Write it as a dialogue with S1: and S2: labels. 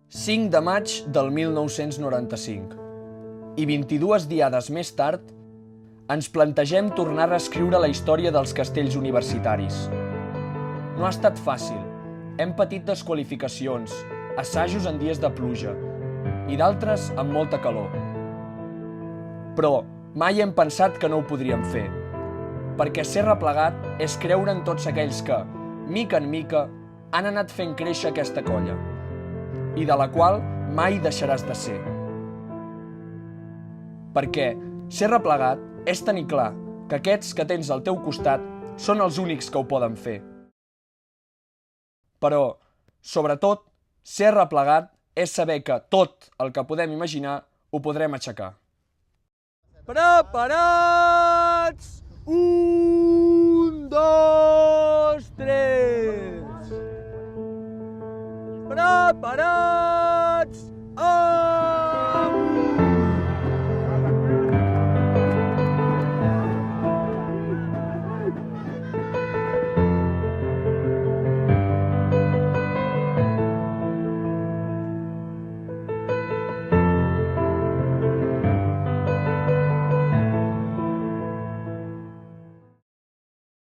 S1: 5 de maig del 1995. I 22 diades més tard, ens plantegem tornar a reescriure la història dels castells universitaris. No ha estat fàcil. Hem patit desqualificacions, assajos en dies de pluja i d'altres amb molta calor. Però mai hem pensat que no ho podríem fer, perquè ser replegat és creure en tots aquells que, mica en mica, han anat fent créixer aquesta colla i de la qual mai deixaràs de ser. Perquè ser replegat és tenir clar que aquests que tens al teu costat són els únics que ho poden fer. Però, sobretot, ser replegat és saber que tot el que podem imaginar ho podrem aixecar. Preparats? 1, 2, 3. Preparats?